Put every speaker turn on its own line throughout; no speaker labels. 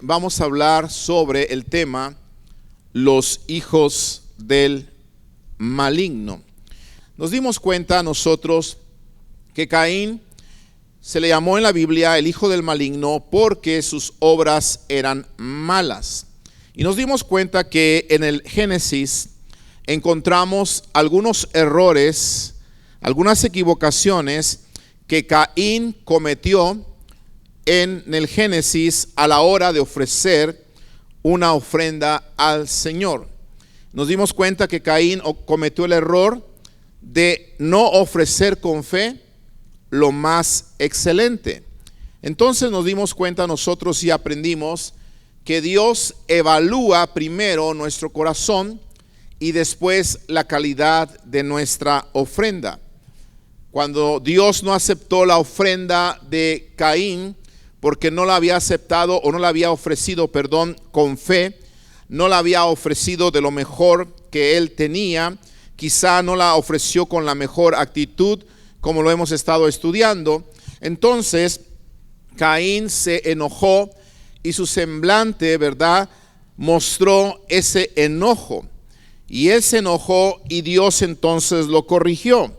Vamos a hablar sobre el tema los hijos del maligno. Nos dimos cuenta nosotros que Caín se le llamó en la Biblia el hijo del maligno porque sus obras eran malas. Y nos dimos cuenta que en el Génesis encontramos algunos errores, algunas equivocaciones que Caín cometió en el Génesis a la hora de ofrecer una ofrenda al Señor. Nos dimos cuenta que Caín cometió el error de no ofrecer con fe lo más excelente. Entonces nos dimos cuenta nosotros y aprendimos que Dios evalúa primero nuestro corazón y después la calidad de nuestra ofrenda. Cuando Dios no aceptó la ofrenda de Caín, porque no la había aceptado o no la había ofrecido, con fe, no la había ofrecido de lo mejor que él tenía, quizá no la ofreció con la mejor actitud, como lo hemos estado estudiando. Entonces Caín se enojó y su semblante, mostró ese enojo, y él se enojó y Dios entonces lo corrigió.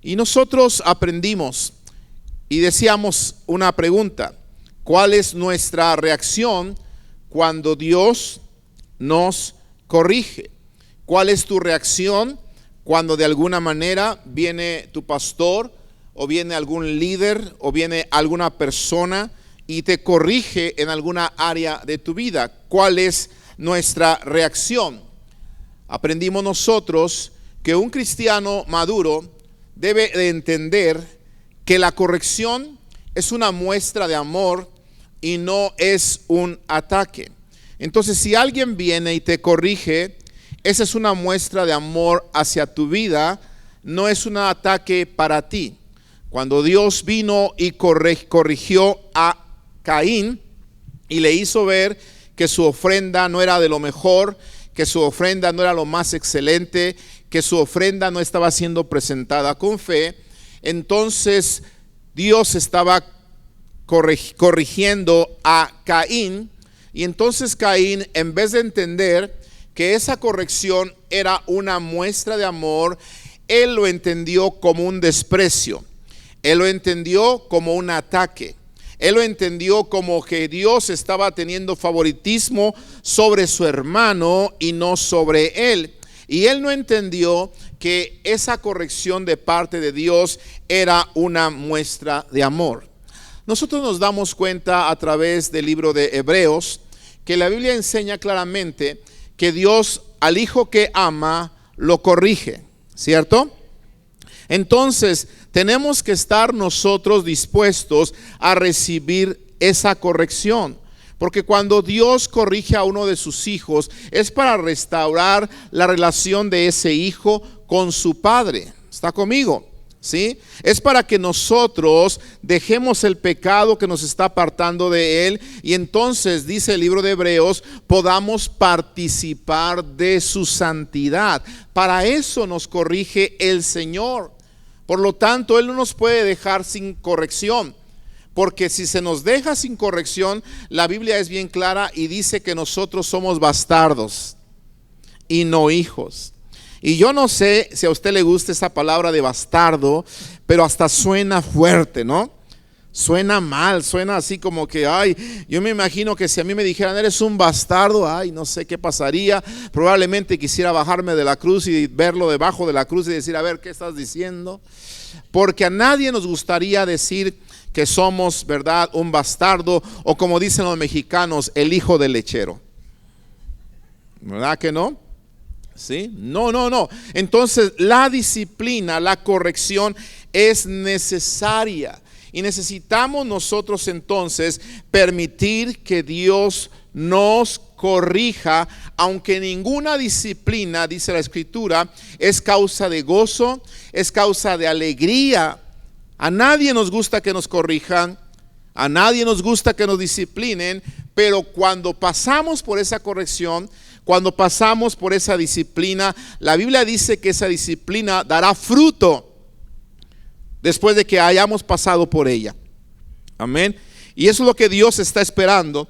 Y nosotros aprendimos y decíamos una pregunta: ¿cuál es nuestra reacción cuando Dios nos corrige? ¿Cuál es tu reacción cuando de alguna manera viene tu pastor o viene algún líder o viene alguna persona y te corrige en alguna área de tu vida? ¿Cuál es nuestra reacción? Aprendimos nosotros que un cristiano maduro debe de entender que la corrección es una muestra de amor y no es un ataque. Entonces, si alguien viene y te corrige, esa es una muestra de amor hacia tu vida, no es un ataque para ti. Cuando Dios vino y corrigió a Caín y le hizo ver que su ofrenda no era de lo mejor, que su ofrenda no era lo más excelente, que su ofrenda no estaba siendo presentada con fe, entonces Dios estaba corrigiendo a Caín. Y entonces Caín, en vez de entender que esa corrección era una muestra de amor, él lo entendió como un desprecio, él lo entendió como un ataque, él lo entendió como que Dios estaba teniendo favoritismo sobre su hermano y no sobre él. Y él no entendió que esa corrección de parte de Dios era una muestra de amor. Nosotros nos damos cuenta a través del libro de Hebreos que la Biblia enseña claramente que Dios al hijo que ama lo corrige, ¿cierto? Entonces tenemos que estar nosotros dispuestos a recibir esa corrección, porque cuando Dios corrige a uno de sus hijos es para restaurar la relación de ese hijo con su padre. ¿Está conmigo? ¿Sí? Es para que nosotros dejemos el pecado que nos está apartando de él, y entonces, dice el libro de Hebreos, podamos participar de su santidad. Para eso nos corrige el Señor. Por lo tanto, él no nos puede dejar sin corrección, porque si se nos deja sin corrección, la Biblia es bien clara y dice que nosotros somos bastardos y no hijos. Y yo no sé si a usted le gusta esa palabra de bastardo, pero hasta suena fuerte, ¿no? Suena mal, suena así como que, yo me imagino que si a mí me dijeran eres un bastardo, no sé qué pasaría. Probablemente quisiera bajarme de la cruz y verlo debajo de la cruz y decir, a ver, ¿qué estás diciendo? Porque a nadie nos gustaría decir que somos, un bastardo, o como dicen los mexicanos, el hijo del lechero. ¿Verdad que no? ¿Sí? No. Entonces la disciplina, la corrección es necesaria, y necesitamos nosotros entonces permitir que Dios nos corrija, aunque ninguna disciplina, dice la Escritura, es causa de gozo, es causa de alegría. A nadie nos gusta que nos corrijan, a nadie nos gusta que nos disciplinen, pero cuando pasamos por esa corrección, cuando pasamos por esa disciplina, la Biblia dice que esa disciplina dará fruto después de que hayamos pasado por ella. Amén. Y eso es lo que Dios está esperando,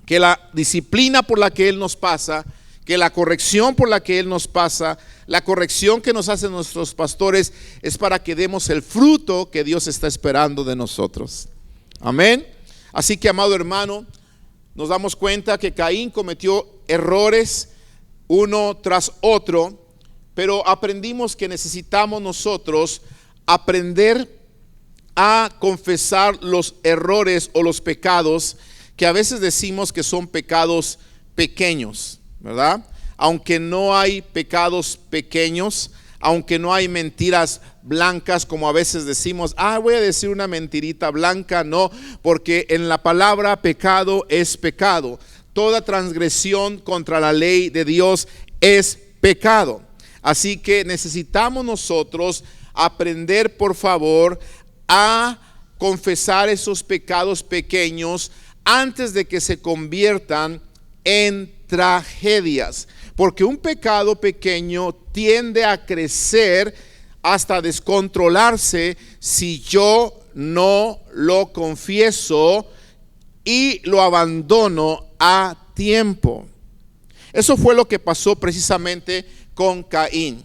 que la disciplina por la que Él nos pasa, que la corrección por la que Él nos pasa, la corrección que nos hacen nuestros pastores, es para que demos el fruto que Dios está esperando de nosotros. Amén. Así que, amado hermano, nos damos cuenta que Caín cometió errores uno tras otro, pero aprendimos que necesitamos nosotros aprender a confesar los errores o los pecados que a veces decimos que son pecados pequeños, ¿verdad? Aunque no hay pecados pequeños, aunque no hay mentiras blancas, como a veces decimos, voy a decir una mentirita blanca, no, porque en la palabra pecado es pecado. Toda transgresión contra la ley de Dios es pecado. Así que necesitamos nosotros aprender, por favor, a confesar esos pecados pequeños antes de que se conviertan en tragedias, porque un pecado pequeño tiende a crecer hasta descontrolarse si yo no lo confieso y lo abandono a tiempo. Eso fue lo que pasó precisamente con Caín.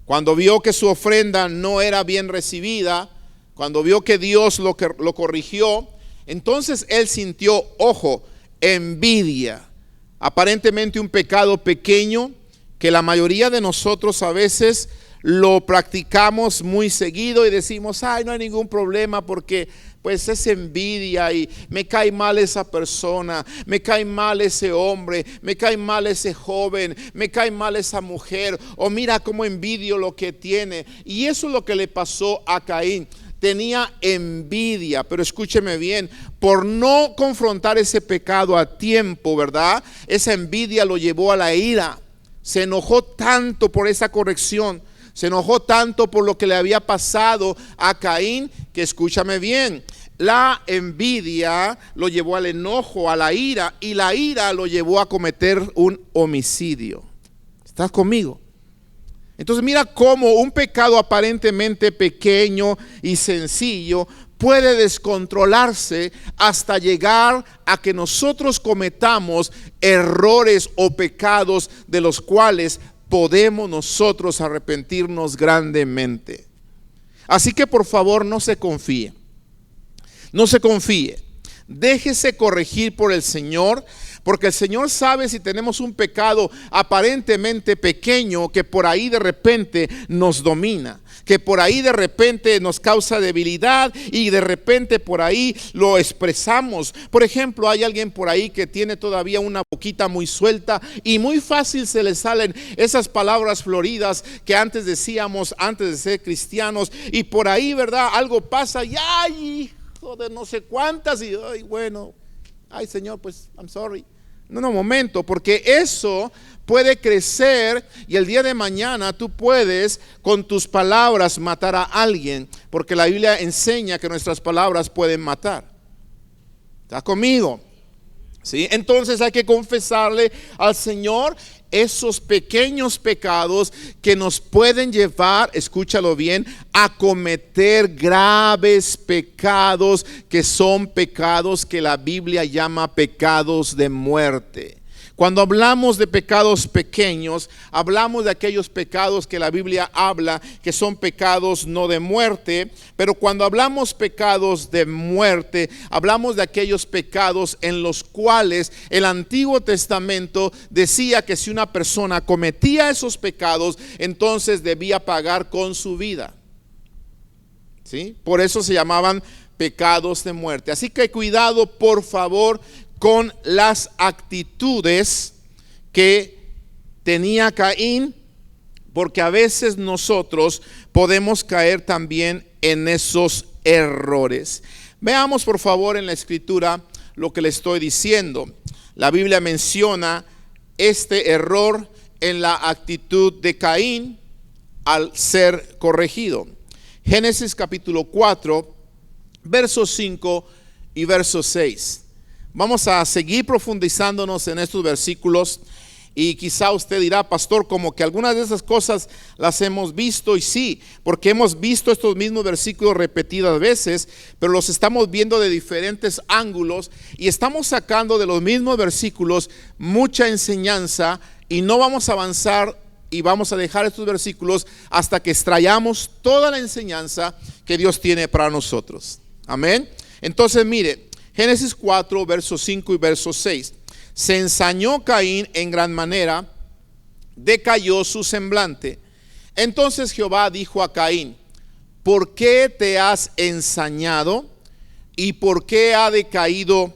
Cuando vio que su ofrenda no era bien recibida, cuando vio que Dios lo corrigió, entonces él sintió, envidia. Aparentemente un pecado pequeño que la mayoría de nosotros a veces lo practicamos muy seguido y decimos, no hay ningún problema porque pues es envidia y me cae mal esa persona, me cae mal ese hombre, me cae mal ese joven, me cae mal esa mujer, o mira cómo envidio lo que tiene. Y eso es lo que le pasó a Caín. Tenía envidia, pero escúcheme bien, por no confrontar ese pecado a tiempo, ¿verdad? Esa envidia lo llevó a la ira. Se enojó tanto por esa corrección, se enojó tanto por lo que le había pasado a Caín, que escúchame bien, la envidia lo llevó al enojo, a la ira, y la ira lo llevó a cometer un homicidio. ¿Estás conmigo? Entonces mira cómo un pecado aparentemente pequeño y sencillo puede descontrolarse hasta llegar a que nosotros cometamos errores o pecados de los cuales podemos nosotros arrepentirnos grandemente. Así que por favor no se confíe. No se confíe. Déjese corregir por el Señor, porque el Señor sabe si tenemos un pecado aparentemente pequeño que por ahí de repente nos domina, que por ahí de repente nos causa debilidad y de repente por ahí lo expresamos. Por ejemplo, hay alguien por ahí que tiene todavía una boquita muy suelta y muy fácil se le salen esas palabras floridas que antes decíamos antes de ser cristianos, y por ahí, ¿verdad? Algo pasa y ¡ay! De no sé cuántas y ay Señor, pues I'm sorry. No, momento, porque eso puede crecer y el día de mañana tú puedes con tus palabras matar a alguien, porque la Biblia enseña que nuestras palabras pueden matar. ¿Estás conmigo? ¿Sí? Entonces hay que confesarle al Señor esos pequeños pecados que nos pueden llevar, escúchalo bien, a cometer graves pecados, que son pecados que la Biblia llama pecados de muerte. Cuando hablamos de pecados pequeños, hablamos de aquellos pecados que la Biblia habla que son pecados no de muerte, pero cuando hablamos pecados de muerte, hablamos de aquellos pecados en los cuales el Antiguo Testamento decía que si una persona cometía esos pecados, entonces debía pagar con su vida. ¿Sí? Por eso se llamaban pecados de muerte. Así que cuidado, por favor, con las actitudes que tenía Caín, porque a veces nosotros podemos caer también en esos errores. Veamos por favor en la escritura lo que le estoy diciendo. La Biblia menciona este error en la actitud de Caín al ser corregido. Génesis capítulo 4, versos 5 y verso 6. Vamos a seguir profundizándonos en estos versículos Y quizá usted dirá, pastor, como que algunas de esas cosas las hemos visto, y sí, porque hemos visto estos mismos versículos repetidas veces, pero los estamos viendo de diferentes ángulos y estamos sacando de los mismos versículos mucha enseñanza, y no vamos a avanzar y vamos a dejar estos versículos hasta que extrayamos toda la enseñanza que Dios tiene para nosotros. Amén. Entonces mire, Génesis 4, versos 5 y verso 6. Se ensañó Caín en gran manera, decayó su semblante. Entonces Jehová dijo a Caín: ¿por qué te has ensañado? ¿Y por qué ha decaído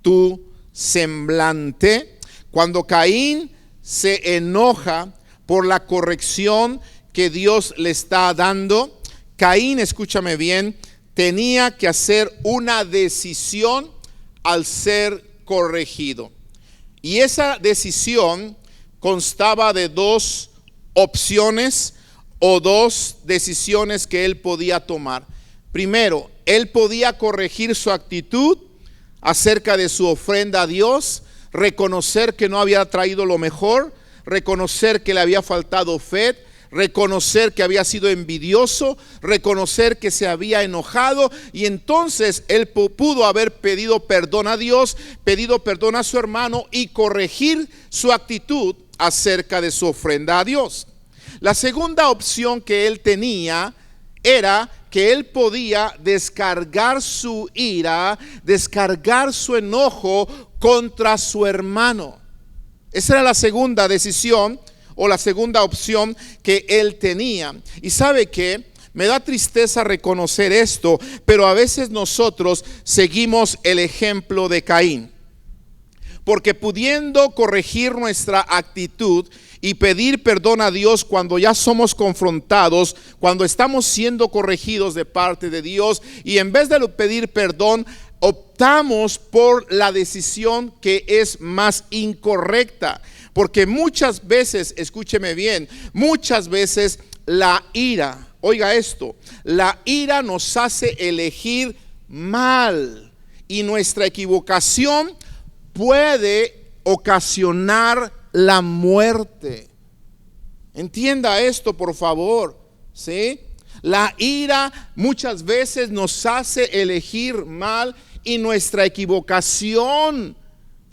tu semblante? Cuando Caín se enoja por la corrección que Dios le está dando, Caín, escúchame bien, tenía que hacer una decisión al ser corregido. Y esa decisión constaba de dos opciones o dos decisiones que él podía tomar. Primero, él podía corregir su actitud acerca de su ofrenda a Dios, reconocer que no había traído lo mejor, reconocer que le había faltado fe, reconocer que había sido envidioso, reconocer que se había enojado, y entonces él pudo haber pedido perdón a Dios, pedido perdón a su hermano y corregir su actitud acerca de su ofrenda a Dios. La segunda opción que él tenía era que él podía descargar su ira, descargar su enojo contra su hermano. Esa era la segunda decisión o la segunda opción que él tenía. Y sabe que me da tristeza reconocer esto, pero a veces nosotros seguimos el ejemplo de Caín, porque pudiendo corregir nuestra actitud y pedir perdón a Dios cuando ya somos confrontados, cuando estamos siendo corregidos de parte de Dios, y en vez de pedir perdón, optamos por la decisión que es más incorrecta. Porque muchas veces, escúcheme bien, muchas veces la ira, oiga esto, la ira nos hace elegir mal, y nuestra equivocación puede ocasionar la muerte. Entienda esto, por favor, ¿sí? La ira muchas veces nos hace elegir mal, y nuestra equivocación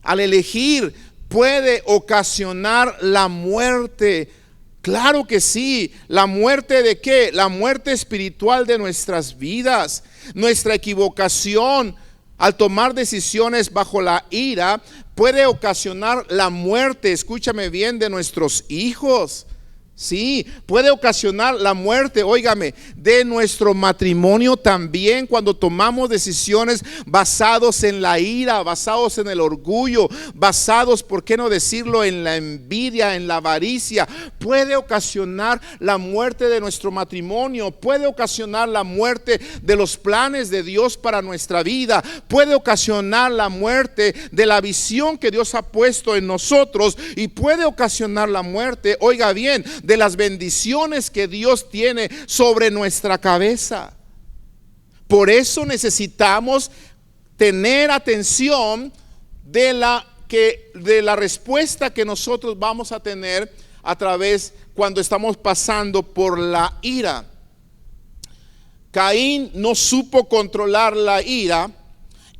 al elegir puede ocasionar la muerte. Claro que sí. ¿La muerte de qué? La muerte espiritual de nuestras vidas. Nuestra equivocación al tomar decisiones bajo la ira puede ocasionar la muerte, escúchame bien, de nuestros hijos. Sí, puede ocasionar la muerte, óigame, de nuestro matrimonio también, cuando tomamos decisiones basados en la ira, basados en el orgullo, basados, ¿por qué no decirlo?, en la envidia, en la avaricia. Puede ocasionar la muerte de nuestro matrimonio, puede ocasionar la muerte de los planes de Dios para nuestra vida, puede ocasionar la muerte de la visión que Dios ha puesto en nosotros, y puede ocasionar la muerte, oiga bien, de las bendiciones que Dios tiene sobre nuestra cabeza. Por eso necesitamos tener atención de la respuesta que nosotros vamos a tener a través cuando estamos pasando por la ira. Caín no supo controlar la ira,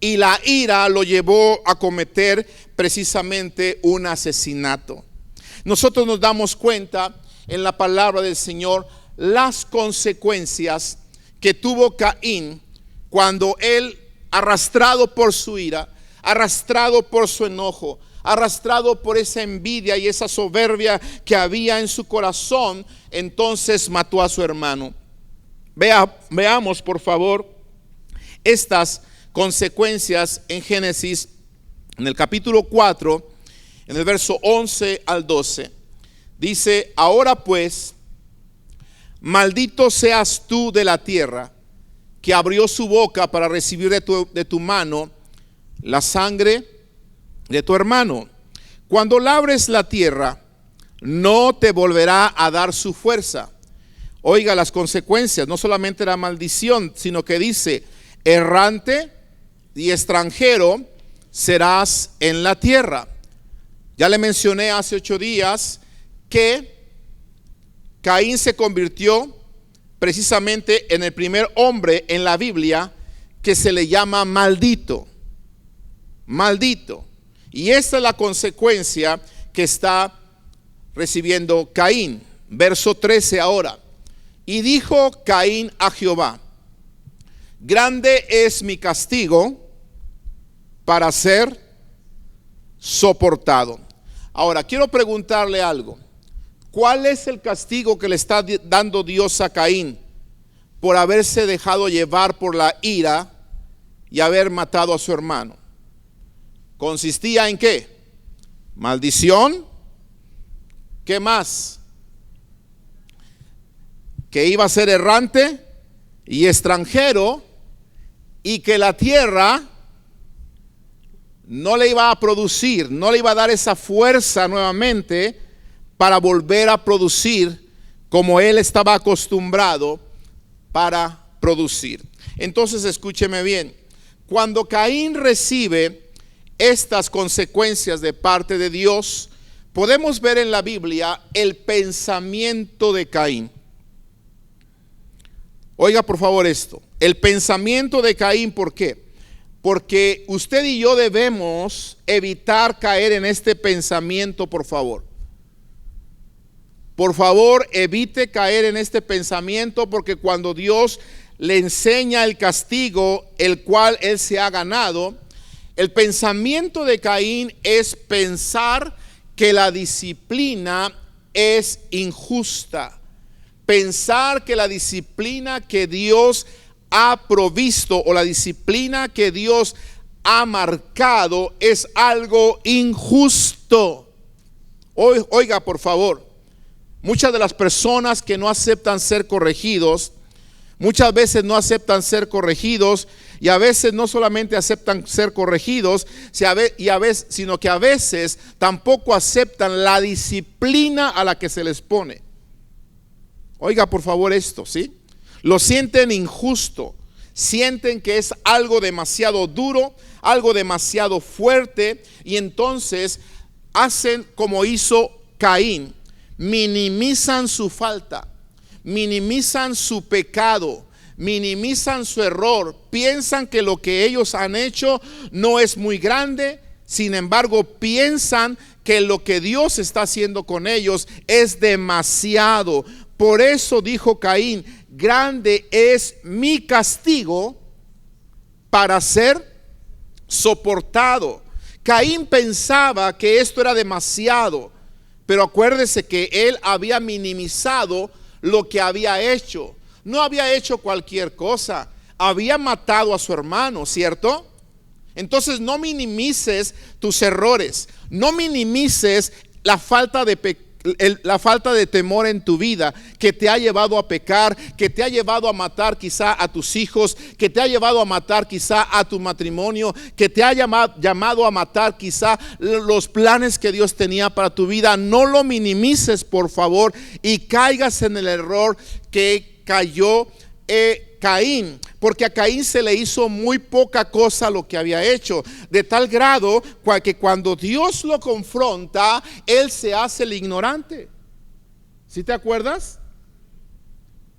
y la ira lo llevó a cometer precisamente un asesinato. Nosotros nos damos cuenta en la palabra del Señor las consecuencias que tuvo Caín cuando él, arrastrado por su ira, arrastrado por su enojo, arrastrado por esa envidia y esa soberbia que había en su corazón, entonces mató a su hermano. Veamos por favor estas consecuencias en Génesis, en el capítulo 4, en el verso 11 al 12. Dice: ahora pues, maldito seas tú de la tierra, que abrió su boca para recibir de tu mano la sangre de tu hermano. Cuando labres la tierra, no te volverá a dar su fuerza. Oiga las consecuencias, no solamente la maldición, sino que dice: errante y extranjero serás en la tierra. Ya le mencioné hace 8 días que Caín se convirtió precisamente en el primer hombre en la Biblia que se le llama maldito. Maldito. Y esta es la consecuencia que está recibiendo Caín. Verso 13 ahora. Y dijo Caín a Jehová: grande es mi castigo para ser soportado. Ahora, quiero preguntarle algo. ¿Cuál es el castigo que le está dando Dios a Caín por haberse dejado llevar por la ira y haber matado a su hermano? ¿Consistía en qué? Maldición. ¿Qué más? Que iba a ser errante y extranjero, y que la tierra no le iba a producir, no le iba a dar esa fuerza nuevamente para volver a producir como él estaba acostumbrado para producir. Entonces escúcheme bien, cuando Caín recibe estas consecuencias de parte de Dios, podemos ver en la Biblia el pensamiento de Caín. Oiga por favor esto, el pensamiento de Caín, ¿por qué? Porque usted y yo debemos evitar caer en este pensamiento, por favor. Por favor, evite caer en este pensamiento, porque cuando Dios le enseña el castigo, el cual él se ha ganado, el pensamiento de Caín es pensar que la disciplina es injusta. Pensar que la disciplina que Dios ha provisto o la disciplina que Dios ha marcado es algo injusto. Oiga, por favor, muchas de las personas que no aceptan ser corregidos, muchas veces no aceptan ser corregidos, y a veces no solamente aceptan ser corregidos, sino que a veces tampoco aceptan la disciplina a la que se les pone. Oiga por favor esto, ¿sí? Lo sienten injusto, sienten que es algo demasiado duro, algo demasiado fuerte, y entonces hacen como hizo Caín, minimizan su falta, minimizan su pecado, minimizan su error, piensan que lo que ellos han hecho no es muy grande, sin embargo piensan que lo que Dios está haciendo con ellos es demasiado. Por eso dijo Caín: grande es mi castigo para ser soportado. Caín pensaba que esto era demasiado, pero acuérdese que él había minimizado lo que había hecho. No había hecho cualquier cosa, había matado a su hermano, ¿cierto? Entonces no minimices tus errores, no minimices la falta de temor en tu vida que te ha llevado a pecar, que te ha llevado a matar quizá a tus hijos, que te ha llevado a matar quizá a tu matrimonio, que te ha llamado a matar quizá los planes que Dios tenía para tu vida. No lo minimices, por favor, y caigas en el error que cayó Caín, porque a Caín se le hizo muy poca cosa lo que había hecho, de tal grado que cuando Dios lo confronta, él se hace el ignorante. ¿Sí te acuerdas?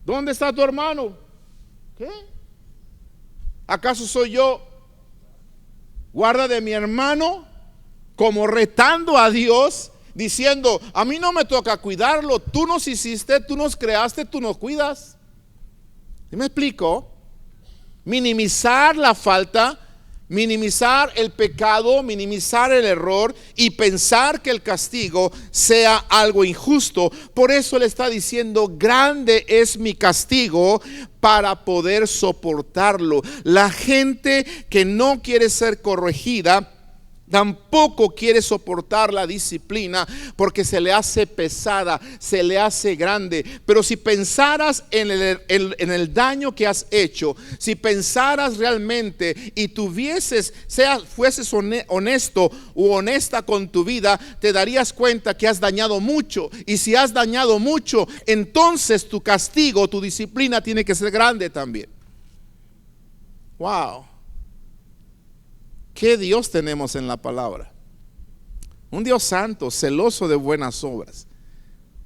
¿Dónde está tu hermano? ¿Qué? ¿Acaso soy yo guarda de mi hermano? Como retando a Dios, diciendo: a mí no me toca cuidarlo, tú nos hiciste, tú nos creaste, tú nos cuidas. ¿Sí me explico? Minimizar la falta, minimizar el pecado, minimizar el error y pensar que el castigo sea algo injusto. Por eso le está diciendo: grande es mi castigo para poder soportarlo. La gente que no quiere ser corregida tampoco quiere soportar la disciplina porque se le hace pesada, se le hace grande. Pero si pensaras en el daño que has hecho, si pensaras realmente y fueses honesto u honesta con tu vida, te darías cuenta que has dañado mucho. Y si has dañado mucho, entonces tu castigo, tu disciplina tiene que ser grande también. Wow. ¿Qué Dios tenemos en la palabra? Un Dios santo, celoso de buenas obras.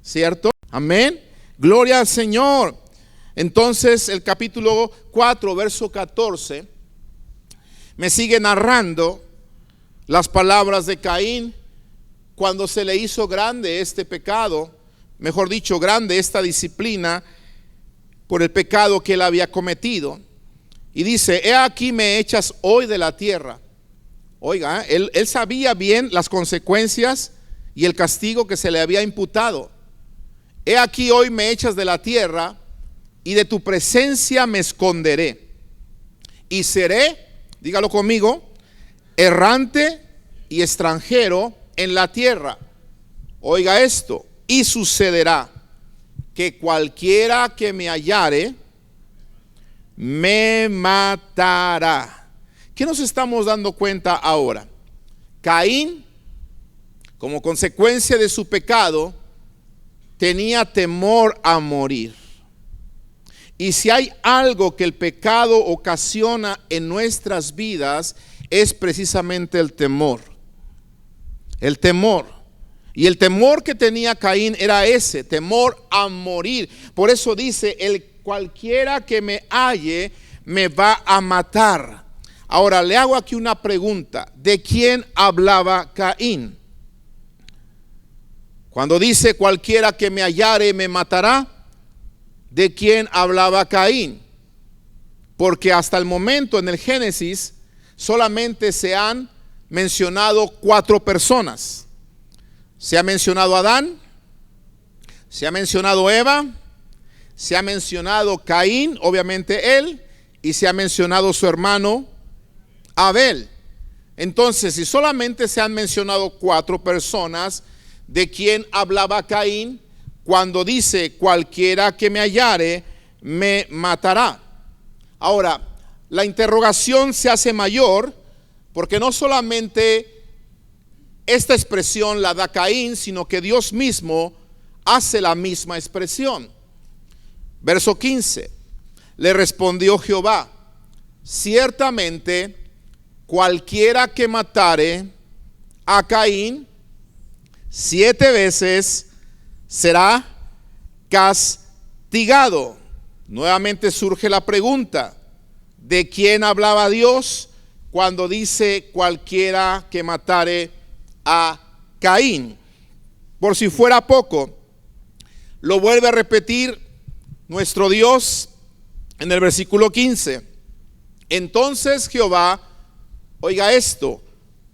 ¿Cierto? Amén. Gloria al Señor. Entonces el capítulo 4, verso 14, me sigue narrando las palabras de Caín cuando se le hizo grande este pecado, mejor dicho, grande esta disciplina por el pecado que él había cometido. Y dice: he aquí me echas hoy de la tierra. Oiga, él sabía bien las consecuencias y el castigo que se le había imputado. He aquí hoy me echas de la tierra, y de tu presencia me esconderé, y seré, dígalo conmigo, errante y extranjero en la tierra. Oiga esto: y sucederá que cualquiera que me hallare me matará. ¿Qué nos estamos dando cuenta ahora? Caín, como consecuencia de su pecado, tenía temor a morir. Y si hay algo que el pecado ocasiona en nuestras vidas, es precisamente el temor. El temor. Y el temor que tenía Caín era ese, temor a morir. Por eso dice: el cualquiera que me halle me va a matar. Ahora le hago aquí una pregunta: ¿de quién hablaba Caín? Cuando dice cualquiera que me hallare me matará, ¿de quién hablaba Caín? Porque hasta el momento en el Génesis solamente se han mencionado 4 personas. Se ha mencionado Adán, se ha mencionado Eva, se ha mencionado Caín, obviamente él, y se ha mencionado su hermano Abel. Entonces, si solamente se han mencionado 4 personas, ¿de quién hablaba Caín cuando dice cualquiera que me hallare me matará? Ahora, la interrogación se hace mayor porque no solamente esta expresión la da Caín, sino que Dios mismo hace la misma expresión. Verso 15: le respondió Jehová: ciertamente cualquiera que matare a Caín 7 veces será castigado. Nuevamente surge la pregunta: ¿de quién hablaba Dios cuando dice cualquiera que matare a Caín? Por si fuera poco, lo vuelve a repetir nuestro Dios en el versículo 15. Entonces Jehová, oiga esto,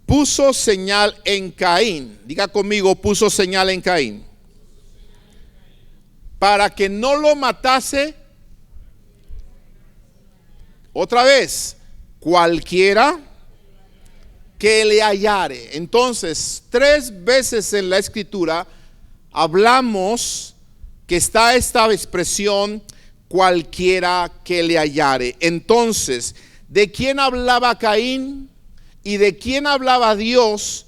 puso señal en Caín. Diga conmigo: puso señal en Caín, para que no lo matase. Otra vez: cualquiera que le hallare. Entonces, 3 veces en la escritura hablamos que está esta expresión: cualquiera que le hallare. Entonces, ¿de quién hablaba Caín y de quién hablaba Dios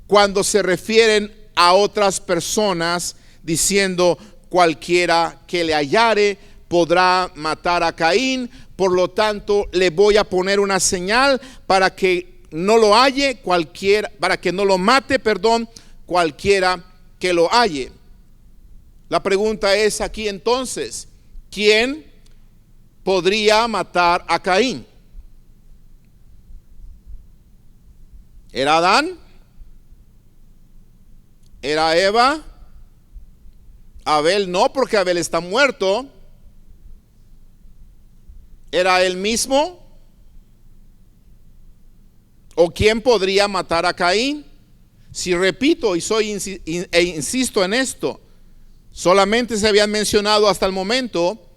cuando se refieren a otras personas diciendo cualquiera que le hallare podrá matar a Caín? Por lo tanto, le voy a poner una señal para que no lo halle cualquiera, para que no lo mate, cualquiera que lo halle. La pregunta es aquí entonces: ¿quién podría matar a Caín? ¿Era Adán? ¿Era Eva? Abel no, porque Abel está muerto. ¿Era él mismo? ¿O quién podría matar a Caín? Si repito e insisto en esto, solamente se habían mencionado hasta el momento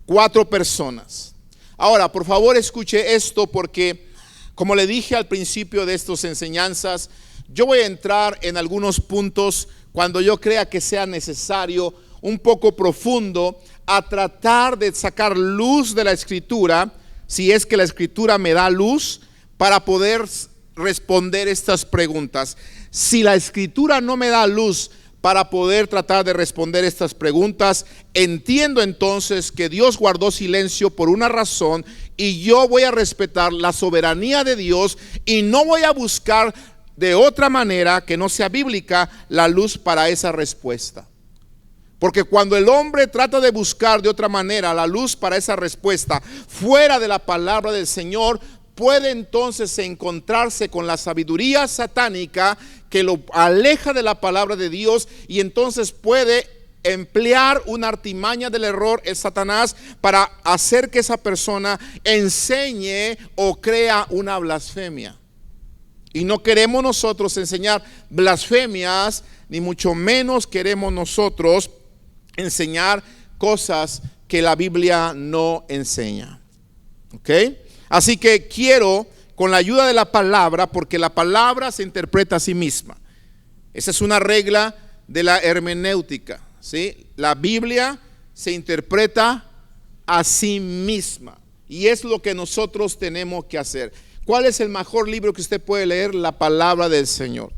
4 personas. Ahora, por favor, escuche esto, porque como le dije al principio de estas enseñanzas, yo voy a entrar en algunos puntos cuando yo crea que sea necesario, un poco profundo, a tratar de sacar luz de la escritura, si es que la escritura me da luz, para poder responder estas preguntas. Si la escritura no me da luz para poder tratar de responder estas preguntas, entiendo entonces que Dios guardó silencio por una razón, y yo voy a respetar la soberanía de Dios y no voy a buscar de otra manera que no sea bíblica la luz para esa respuesta. Porque cuando el hombre trata de buscar de otra manera la luz para esa respuesta fuera de la palabra del Señor, puede entonces encontrarse con la sabiduría satánica que lo aleja de la palabra de Dios, y entonces puede emplear una artimaña del error, el Satanás, para hacer que esa persona enseñe o crea una blasfemia. Y no queremos nosotros enseñar blasfemias, ni mucho menos queremos nosotros enseñar cosas que la Biblia no enseña. ¿Ok? Así que quiero, con la ayuda de la palabra, porque la palabra se interpreta a sí misma. Esa es una regla de la hermenéutica, ¿sí? La Biblia se interpreta a sí misma, y es lo que nosotros tenemos que hacer. ¿Cuál es el mejor libro que usted puede leer? La palabra del Señor.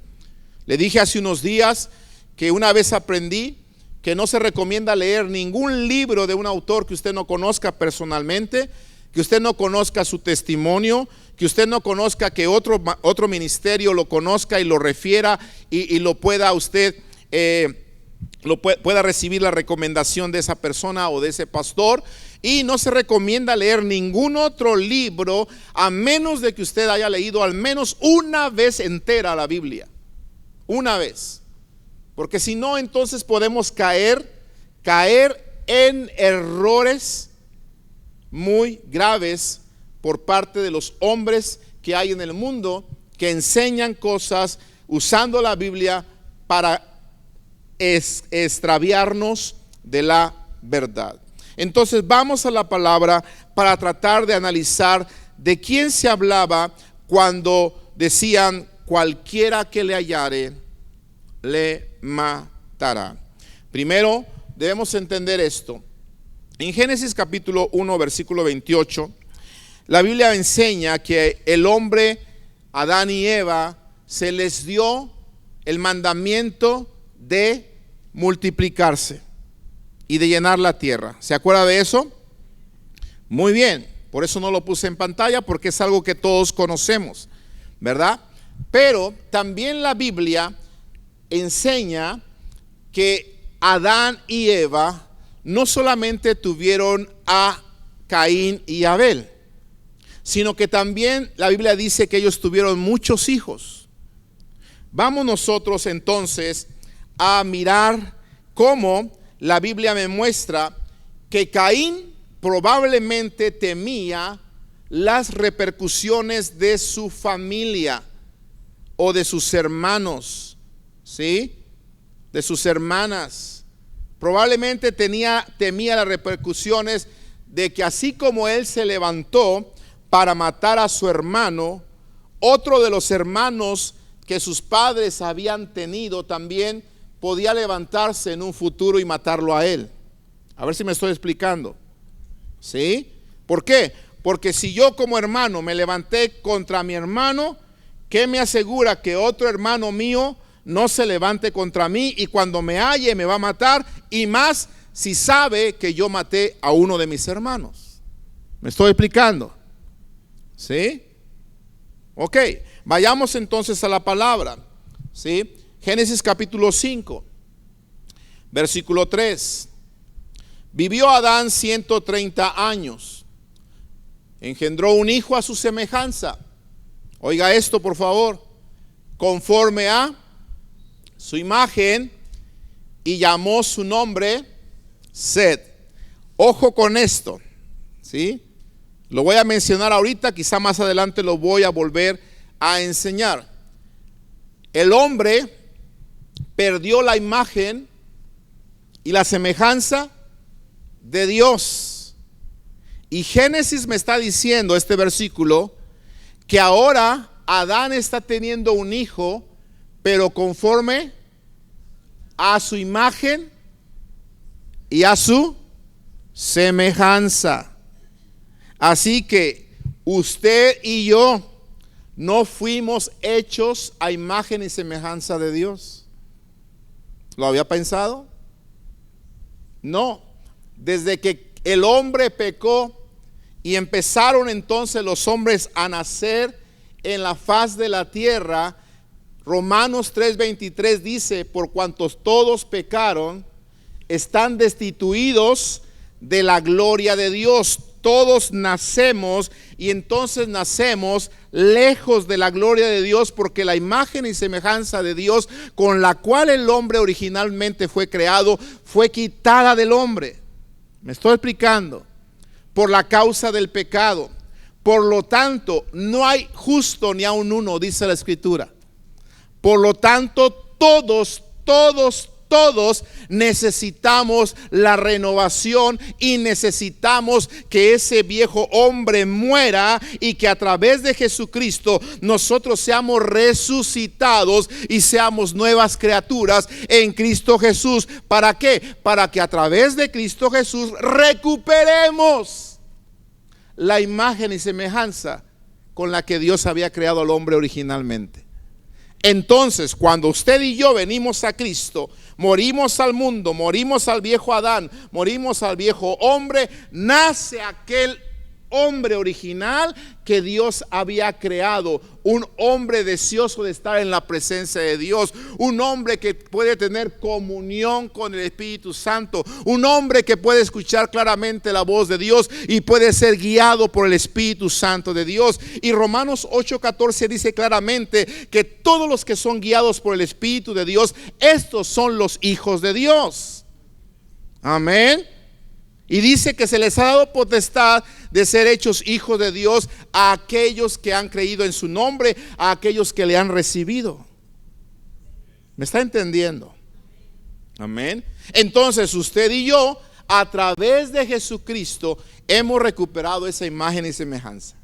Le dije hace unos días que una vez aprendí que no se recomienda leer ningún libro de un autor que usted no conozca personalmente, que usted no conozca su testimonio, que usted no conozca que otro ministerio lo conozca y lo refiera, y lo pueda usted pueda recibir la recomendación de esa persona o de ese pastor. Y no se recomienda leer ningún otro libro a menos de que usted haya leído al menos una vez entera la Biblia. Una vez. Porque si no, entonces podemos caer en errores muy graves por parte de los hombres que hay en el mundo, que enseñan cosas usando la Biblia para extraviarnos de la verdad. Entonces vamos a la palabra para tratar de analizar de quién se hablaba cuando decían: cualquiera que le hallare le matará. Primero debemos entender esto. En Génesis capítulo 1 versículo 28, la Biblia enseña que el hombre, Adán y Eva, se les dio el mandamiento de multiplicarse y de llenar la tierra. ¿Se acuerda de eso? Muy bien, por eso no lo puse en pantalla, porque es algo que todos conocemos, ¿verdad? Pero también la Biblia enseña que Adán y Eva no solamente tuvieron a Caín y Abel, sino que también la Biblia dice que ellos tuvieron muchos hijos. Vamos nosotros entonces a mirar cómo la Biblia me muestra que Caín probablemente temía las repercusiones de su familia o de sus hermanos, ¿sí? De sus hermanas. Probablemente temía las repercusiones de que, así como él se levantó para matar a su hermano, otro de los hermanos que sus padres habían tenido también podía levantarse en un futuro y matarlo a él. A ver si me estoy explicando. ¿Sí? ¿Por qué? Porque si yo como hermano me levanté contra mi hermano, ¿qué me asegura que otro hermano mío no se levante contra mí y cuando me halle me va a matar? Y más si sabe que yo maté a uno de mis hermanos. ¿Me estoy explicando? ¿Sí? Ok, vayamos entonces a la palabra. ¿Sí? Génesis capítulo 5, versículo 3. Vivió Adán 130 años, engendró un hijo a su semejanza. Oiga esto, por favor. Conforme a su imagen, y llamó su nombre Set. Ojo con esto, ¿sí? Lo voy a mencionar ahorita, quizá más adelante lo voy a volver a enseñar. El hombre perdió la imagen y la semejanza de Dios. Y Génesis me está diciendo, este versículo, que ahora Adán está teniendo un hijo, pero conforme a su imagen y a su semejanza. Así que usted y yo no fuimos hechos a imagen y semejanza de Dios. ¿Lo había pensado? No. Desde que el hombre pecó y empezaron entonces los hombres a nacer en la faz de la tierra, Romanos 3:23 dice: por cuantos todos pecaron, están destituidos de la gloria de Dios. Todos nacemos, y entonces nacemos lejos de la gloria de Dios, porque la imagen y semejanza de Dios con la cual el hombre originalmente fue creado fue quitada del hombre. Me estoy explicando. Por la causa del pecado. Por lo tanto, no hay justo ni aun uno, dice la Escritura. Por lo tanto, todos necesitamos la renovación, y necesitamos que ese viejo hombre muera, y que a través de Jesucristo nosotros seamos resucitados y seamos nuevas criaturas en Cristo Jesús. ¿Para qué? Para que a través de Cristo Jesús recuperemos la imagen y semejanza con la que Dios había creado al hombre originalmente. Entonces, cuando usted y yo venimos a Cristo, morimos al mundo, morimos al viejo Adán, morimos al viejo hombre, nace aquel hombre original que Dios había creado, un hombre deseoso de estar en la presencia de Dios, un hombre que puede tener comunión con el Espíritu Santo, un hombre que puede escuchar claramente la voz de Dios y puede ser guiado por el Espíritu Santo de Dios. Y Romanos 8:14 dice claramente que todos los que son guiados por el Espíritu de Dios, estos son los hijos de Dios. Amén. Y dice que se les ha dado potestad de ser hechos hijos de Dios a aquellos que han creído en su nombre, a aquellos que le han recibido. ¿Me está entendiendo? Amén. Entonces usted y yo, a través de Jesucristo, hemos recuperado esa imagen y semejanza.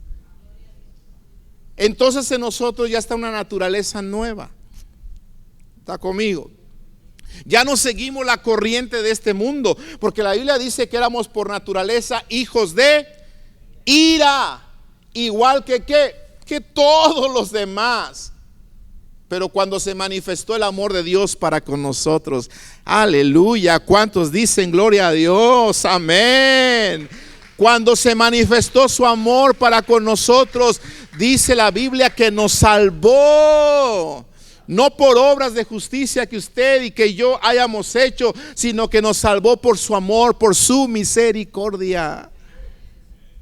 Entonces en nosotros ya está una naturaleza nueva. ¿Está conmigo? Ya no seguimos la corriente de este mundo, porque la Biblia dice que éramos por naturaleza hijos de ira, igual que todos los demás. Pero cuando se manifestó el amor de Dios para con nosotros, aleluya, ¿cuántos dicen gloria a Dios? Amén. Cuando se manifestó su amor para con nosotros, dice la Biblia que nos salvó. No por obras de justicia que usted y que yo hayamos hecho, sino que nos salvó por su amor, por su misericordia.